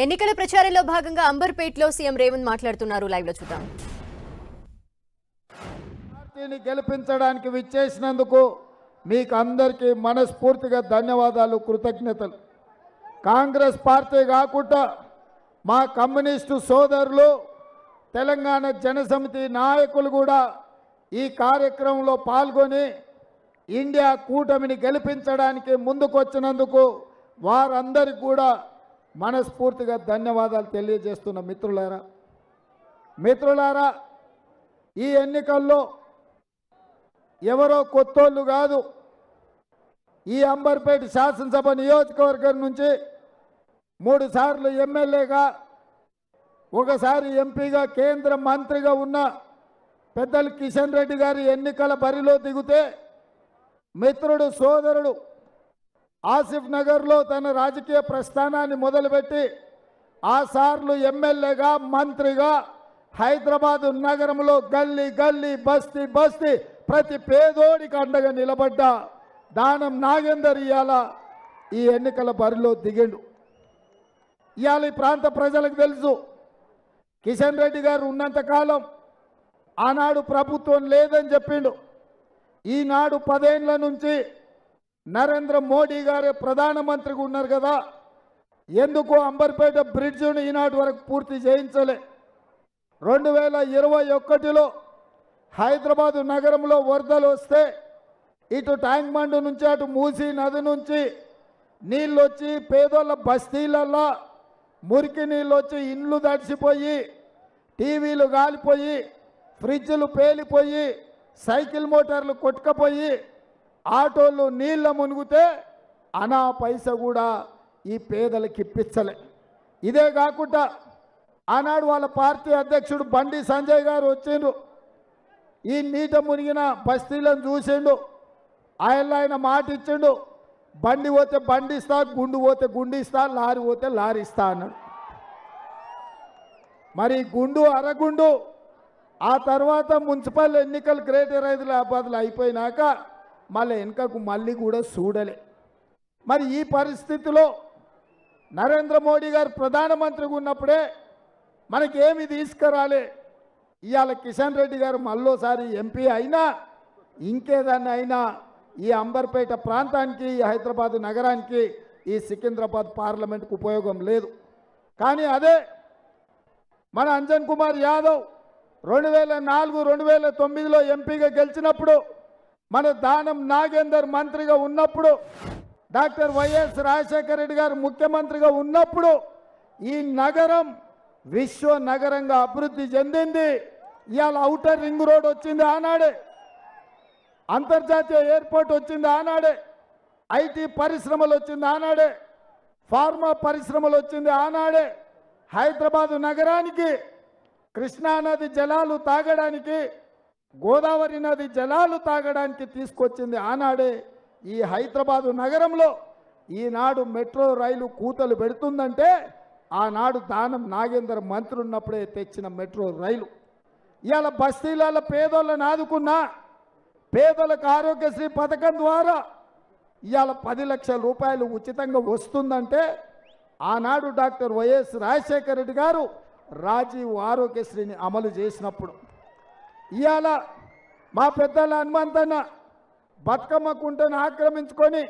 ఎన్నికల ప్రచారంలో భాగంగా అంబర్పేటలో సీఎం రేవంత్ మాట్లాడుతున్నారు. లైవ్ లో చూద్దాం. పార్టీని గెలిపించడానికి విచ్చేసినందుకు మీకు అందరికీ మనస్ఫూర్తిగా ధన్యవాదాలు, కృతజ్ఞతలు. కాంగ్రెస్ పార్టీ కాకుండా మా కమ్యూనిస్టు సోదరులు, తెలంగాణ జనసమితి నాయకులు కూడా ఈ కార్యక్రమంలో పాల్గొని ఇండియా కూటమిని గెలిపించడానికి ముందుకొచ్చినందుకు వారందరికీ కూడా మనస్ఫూర్తిగా ధన్యవాదాలు తెలియజేస్తున్న మిత్రులారా, ఈ ఎన్నికల్లో ఎవరో కొత్తోళ్ళు కాదు. ఈ అంబర్పేట శాసనసభ నియోజకవర్గం నుంచి 3 సార్లు ఎమ్మెల్యేగా, ఒకసారి ఎంపీగా, కేంద్ర మంత్రిగా ఉన్న పెద్దలు కిషన్ రెడ్డి గారి ఎన్నికల బరిలో దిగితే మిత్రుడు సోదరుడు ఆసిఫ్ నగర్లో తన రాజకీయ ప్రస్థానాన్ని మొదలుపెట్టి ఆ సార్లు ఎమ్మెల్యేగా, మంత్రిగా హైదరాబాదు నగరంలో గల్లీ గల్లీ, బస్తీ బస్తీ ప్రతి పేదోడికి అండగా నిలబడ్డ దానం నాగేందర్ ఇవాళ ఈ ఎన్నికల బరిలో దిగిండు. ఇవాళ ఈ ప్రాంత ప్రజలకు తెలుసు, కిషన్ రెడ్డి గారు ఉన్నంతకాలం ఆనాడు ప్రభుత్వం లేదని చెప్పిండు. ఈనాడు 10 ఏళ్ల నుంచి నరేంద్ర మోడీ గారే ప్రధానమంత్రిగా ఉన్నారు కదా, ఎందుకు అంబర్పేట బ్రిడ్జిని ఈనాటి వరకు పూర్తి చేయించలే? 2021లో హైదరాబాదు నగరంలో వరదలు వస్తే ఇటు ట్యాంక్ బండ్ నుంచి అటు మూసీ నది నుంచి నీళ్ళు వచ్చి పేదోళ్ళ బస్తీలల్లో మురికి నీళ్ళు వచ్చి ఇండ్లు తడిసిపోయి, టీవీలు గాలిపోయి, ఫ్రిడ్జ్లు పేలిపోయి, సైకిల్ మోటార్లు కొట్టుకపోయి, ఆటోలు నీళ్ళ మునిగితే అనా పైస కూడా ఈ పేదలకు ఇప్పించలే. ఇదే కాకుండా ఆనాడు వాళ్ళ పార్టీ అధ్యక్షుడు బండి సంజయ్ గారు వచ్చిండు, ఈ నీట మునిగిన బస్తీలను చూసిండు. ఆయన మాట ఇచ్చిండు, బండి పోతే బండి ఇస్తా, గుండు పోతే గుండు ఇస్తా, లారీ పోతే లారీ ఇస్తా అన్నాడు. మరి గుండు అరగుండు ఆ తర్వాత మున్సిపల్ ఎన్నికలు గ్రేటర్ హైదరాబాద్లో అయిపోయినాక మళ్ళీ వెనుకకు మళ్ళీ కూడా చూడలే. మరి ఈ పరిస్థితిలో నరేంద్ర మోడీ గారు ప్రధానమంత్రిగా ఉన్నప్పుడే మనకి ఏమి తీసుకురాలే. ఇవాళ కిషన్ రెడ్డి గారు మళ్ళోసారి ఎంపీ అయినా ఇంకేదాన్ని అయినా ఈ అంబర్పేట ప్రాంతానికి, ఈ హైదరాబాదు నగరానికి, ఈ సికింద్రాబాద్ పార్లమెంట్కు ఉపయోగం లేదు. కానీ అదే మన అంజన్ కుమార్ యాదవ్ 2004, 2009లో ఎంపీగా గెలిచినప్పుడు, మన దానం నాగేందర్ మంత్రిగా ఉన్నప్పుడు, డాక్టర్ వైఎస్ రాజశేఖర రెడ్డి గారు ముఖ్యమంత్రిగా ఉన్నప్పుడు ఈ నగరం విశ్వ నగరంగా అభివృద్ధి చెందింది. ఇవాళ ఔటర్ రింగ్ రోడ్ వచ్చింది ఆనాడే, అంతర్జాతీయ ఎయిర్పోర్ట్ వచ్చింది ఆనాడే, ఐటీ పరిశ్రమలు వచ్చింది ఆనాడే, ఫార్మా పరిశ్రమలు వచ్చింది ఆనాడే. హైదరాబాదు నగరానికి కృష్ణానది జలాలు తాగడానికి, గోదావరి నది జలాలు తాగడానికి తీసుకొచ్చింది ఆనాడే. ఈ హైదరాబాదు నగరంలో ఈనాడు మెట్రో రైలు కూతలు పెడుతుందంటే ఆనాడు దానం నాగేందర్ మంత్రి ఉన్నప్పుడే తెచ్చిన మెట్రో రైలు. ఇవాళ బస్తీల పేదోళ్ళని ఆదుకున్నా, పేదలకు ఆరోగ్యశ్రీ పథకం ద్వారా ఇవాళ 10 లక్షల రూపాయలు ఉచితంగా వస్తుందంటే ఆనాడు డాక్టర్ వైఎస్ రాజశేఖర రెడ్డి గారు రాజీవ్ ఆరోగ్యశ్రీని అమలు చేసినప్పుడు. ఇవాళ మా పెద్దల హనుమంతన్న బతుకమ్మ కుంటను ఆక్రమించుకొని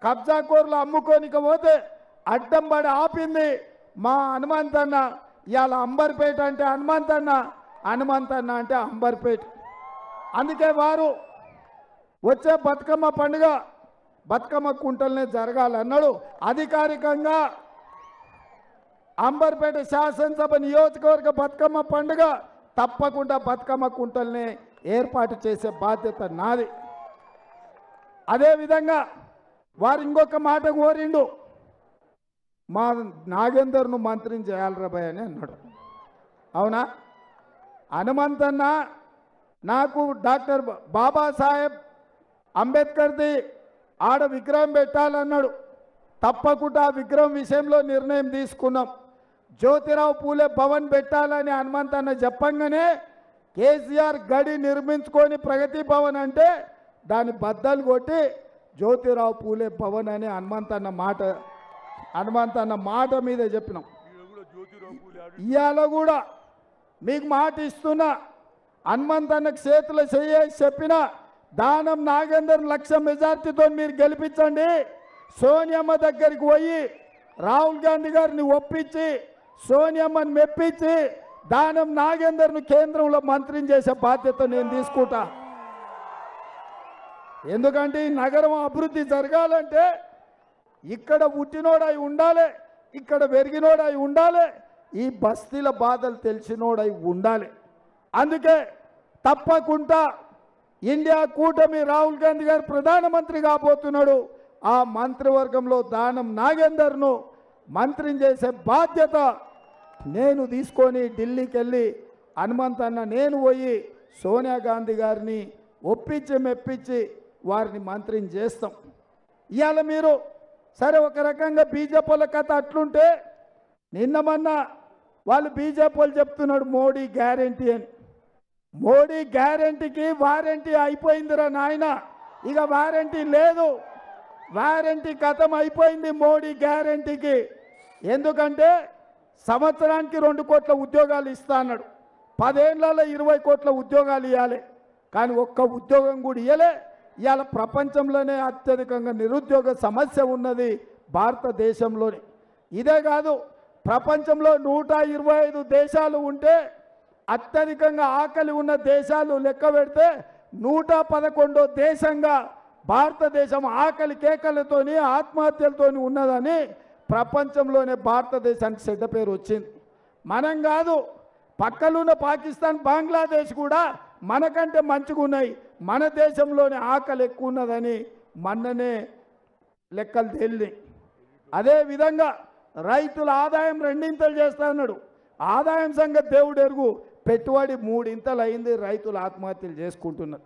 కబ్జాకోర్లు అమ్ముకోనికి పోతే అడ్డం పడి ఆపింది మా హనుమంతన్న. ఇవాళ అంబర్పేట అంటే హనుమంతన్న, హనుమంతన్న అంటే అంబర్పేట. అందుకే వారు వచ్చే బతుకమ్మ పండుగ బతుకమ్మ కుంటలనే జరగాలన్నాడు. అధికారికంగా అంబర్పేట శాసనసభ నియోజకవర్గ బతుకమ్మ పండుగ తప్పకుండా బతుకమ్మ కుంటల్ని ఏర్పాటు చేసే బాధ్యత నాది. అదేవిధంగా వారు ఇంకొక మాట కోరిండు, మా నాగేందర్ను మంత్రిని చేయాలి రాబాయ్ అని అన్నాడు. అవునా? హనుమంతన్న నాకు డాక్టర్ బాబాసాహెబ్ అంబేద్కర్ది ఆడ విగ్రహం పెట్టాలన్నాడు. తప్పకుండా ఆ విగ్రహం విషయంలో నిర్ణయం తీసుకున్నాం. జ్యోతిరావు పూలే భవన్ పెట్టాలని హనుమంతన్న చెప్పంగానే కేసీఆర్ గడి నిర్మించుకొని ప్రగతి భవన్ అంటే దాన్ని బద్దలు కొట్టి జ్యోతిరావు పూలే భవన్ అని హనుమంతన్న మాట మీద చెప్పినాం. ఇవాళ కూడా మీకు మాట ఇస్తున్నా, హనుమంత్ అన్నకు చేతులు చేసి చెప్పిన దానం నాగేందర్ 1,00,000 మెజార్టీతో మీరు గెలిపించండి. సోనియమ్మ దగ్గరికి పోయి రాహుల్ గాంధీ గారిని ఒప్పించి సోనియమ్మని మెప్పించి దానం నాగేందర్ను కేంద్రంలో మంత్రిని చేసే బాధ్యత నేను తీసుకుంటా. ఎందుకంటే ఈ నగరం అభివృద్ధి జరగాలంటే ఇక్కడ పుట్టినోడై ఉండాలి, ఇక్కడ పెరిగినోడై ఉండాలి, ఈ బస్తీల బాధలు తెలిసినోడై ఉండాలి. అందుకే తప్పకుండా ఇండియా కూటమి రాహుల్ గాంధీ గారు ప్రధానమంత్రి కాబోతున్నాడు. ఆ మంత్రివర్గంలో దానం నాగేందర్ను మంత్రిని చేసే బాధ్యత నేను తీసుకొని ఢిల్లీకి వెళ్ళి హనుమంత్ అన్న నేను పోయి సోనియా గాంధీ గారిని ఒప్పించి మెప్పించి వారిని మంత్రిని చేస్తాం. ఇవాళ మీరు సరే ఒక రకంగా బీజేపీ వాళ్ళ కథ అట్లుంటే నిన్న మొన్న వాళ్ళు బీజేపీ వాళ్ళు చెప్తున్నాడు మోడీ గ్యారెంటీ అని. మోడీ గ్యారెంటీకి వారంటీ అయిపోయిందిరా నాయన, ఇక వారంటీ లేదు, వారంటీ కథం అయిపోయింది మోడీ గ్యారెంటీకి. ఎందుకంటే సంవత్సరానికి 2 కోట్ల ఉద్యోగాలు ఇస్తా అన్నాడు, 10 ఏళ్లలో 20 కోట్ల ఉద్యోగాలు ఇవ్వాలి, కానీ ఒక్క ఉద్యోగం కూడా ఇవ్వలే. ఇవాళ ప్రపంచంలోనే అత్యధికంగా నిరుద్యోగ సమస్య ఉన్నది భారతదేశంలోనే. ఇదే కాదు, ప్రపంచంలో 125 దేశాలు ఉంటే అత్యధికంగా ఆకలి ఉన్న దేశాలు లెక్క పెడితే 111వ దేశంగా భారతదేశం ఆకలి కేకలతోని ఆత్మహత్యలతోని ఉన్నదని ప్రపంచంలోనే భారతదేశానికి చెడ్డ పేరు వచ్చింది. మనం కాదు, పక్కలున్న పాకిస్తాన్ బంగ్లాదేశ్ కూడా మనకంటే మంచిగా ఉన్నాయి, మన దేశంలోనే ఆకలి ఎక్కువ ఉన్నదని మొన్ననే లెక్కలు తేలినాయి. అదేవిధంగా రైతుల ఆదాయం 2 చేస్తా అన్నాడు. ఆదాయం సంగతి దేవుడు ఎరుగు, పెట్టుబడి 3 అయింది, రైతులు ఆత్మహత్యలు చేసుకుంటున్నారు.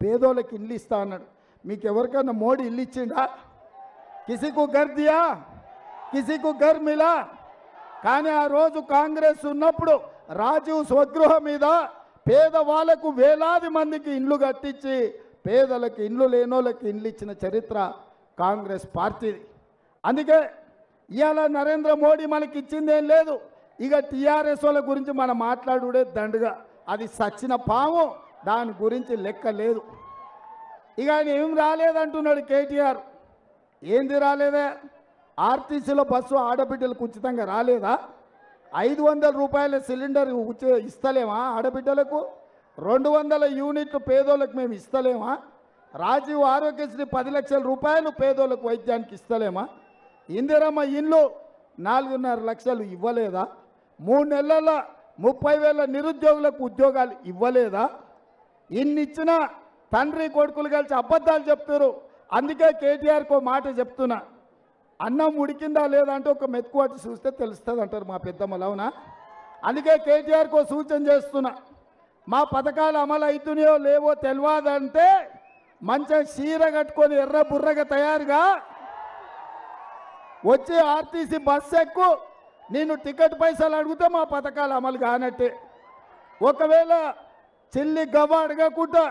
పేదోళ్ళకి ఇల్లు ఇస్తా అన్నాడు. మీకు ఎవరికన్నా మోడీ ఇల్లు ఇచ్చిండా? కిసికు ఘర్ దియా, కిసికు ఘర్ మిలా. కానీ ఆ రోజు కాంగ్రెస్ ఉన్నప్పుడు రాజీవ్ స్వగృహ మీద పేదవాళ్లకు వేలాది మందికి ఇండ్లు కట్టించి పేదలకు ఇండ్లు లేనోళ్ళకి ఇండ్లు ఇచ్చిన చరిత్ర కాంగ్రెస్ పార్టీది. అందుకే ఇవాళ నరేంద్ర మోడీ మనకి ఇచ్చిందేం లేదు. ఇక టీఆర్ఎస్ వాళ్ళ గురించి మనం మాట్లాడుడే దండుగా, అది సచ్చిన పాము, దాని గురించి లెక్క లేదు. ఇక ఆయన ఏం రాలేదంటున్నాడు కేటీఆర్. ఏంది రాలేదా? ఆర్టీసీలో బస్సు ఆడబిడ్డలకు ఉచితంగా రాలేదా? 500 రూపాయల సిలిండర్ ఇస్తలేమా ఆడబిడ్డలకు? 200 యూనిట్లు పేదోళ్ళకు మేము ఇస్తలేమా? రాజీవ్ ఆరోగ్యశ్రీ 10 లక్షల రూపాయలు పేదోళ్ళకు వైద్యానికి ఇస్తలేమా? ఇందిరమ్మ ఇల్లు 4.5 లక్షలు ఇవ్వలేదా? 3 నెలల్లో 30,000 నిరుద్యోగులకు ఉద్యోగాలు ఇవ్వలేదా? ఇన్నిచ్చిన తండ్రి కొడుకులు కలిసి అబద్ధాలు చెప్తారు. అందుకే కేటీఆర్కో మాట చెప్తున్నా, అన్నం ఉడికిందా లేదా అంటే ఒక మెతుకువాటి చూస్తే తెలుస్తుంది అంటారు మా పెద్దమ్మలు, అవునా? అందుకే కేటీఆర్కో సూచన చేస్తున్నా, మా పథకాలు అమలు అవుతున్నాయో లేవో తెలియదంటే మంచిగా చీర కట్టుకొని ఎర్ర బుర్రగా తయారుగా వచ్చి ఆర్టీసీ బస్సు ఎక్కు, నేను టికెట్ పైసలు అడిగితే మా పథకాలు అమలు కానట్టే. ఒకవేళ చెల్లి గవ్వ అడగకుండా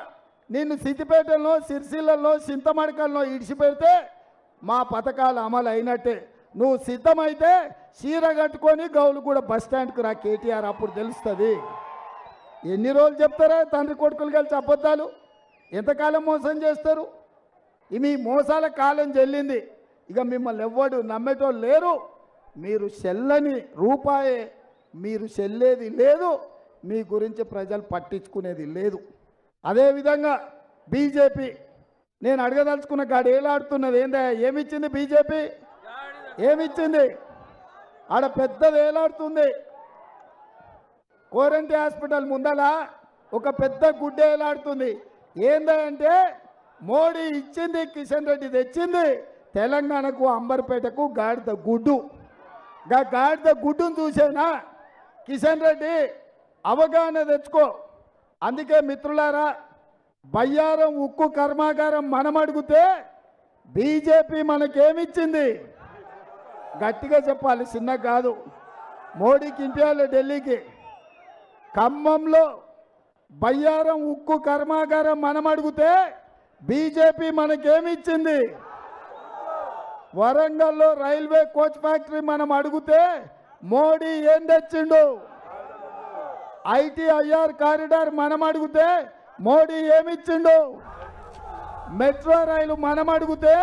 నిన్ను సిద్దిపేటలో సిరిసిల్లలో చింతమడకల్లో ఇడిచిపెడితే మా పథకాలు అమలు అయినట్టే. నువ్వు సిద్ధమైతే చీర కట్టుకొని గౌలు కూడా బస్ స్టాండ్కి రా కేటీఆర్, అప్పుడు తెలుస్తుంది. ఎన్ని రోజులు చెప్తారా తండ్రి కొడుకులు కలిసి అబద్ధాలు? ఎంతకాలం మోసం చేస్తారు? మీ మోసాల కాలం చెల్లింది. ఇక మిమ్మల్ని ఎవ్వడు నమ్మేటోళ్ళు లేరు. మీరు చెల్లని రూపాయే, మీరు చెల్లేది లేదు, మీ గురించి ప్రజలు పట్టించుకునేది లేదు. అదేవిధంగా బీజేపీ, నేను అడగదలుచుకున్న గాడు ఏలాడుతున్నది ఏందా? ఏమిచ్చింది బీజేపీ? ఏమిచ్చింది? ఆడ పెద్దది ఏలాడుతుంది. కోరంటీ హాస్పిటల్ ముందల ఒక పెద్ద గుడ్డ ఏలాడుతుంది. ఏందంటే మోడీ ఇచ్చింది, కిషన్ రెడ్డి తెచ్చింది తెలంగాణకు అంబర్పేటకు గాడిద గుడ్డు. గాడిద గుడ్డును చూసేనా కిషన్ రెడ్డి? అవగాహన తెచ్చుకో. అందుకే మిత్రులారా, బయ్యారం ఉక్కు కర్మాగారం మనం అడిగితే బీజేపీ మనకేమిచ్చింది? గట్టిగా చెప్పాలి, చిన్న కాదు. మోడీకి ఇంపియాలి ఢిల్లీకి. ఖమ్మంలో బయ్యారం ఉక్కు కర్మాగారం మనం అడిగితే బీజేపీ మనకేమిచ్చింది? వరంగల్లో రైల్వే కోచ్ ఫ్యాక్టరీ మనం అడిగితే మోడీ ఏం తెచ్చిండు? ఐటీఐఆర్ కారిడార్ మనం అడిగితే మోడీ ఏమిచ్చిండు? మెట్రో రైలు మనం అడిగితే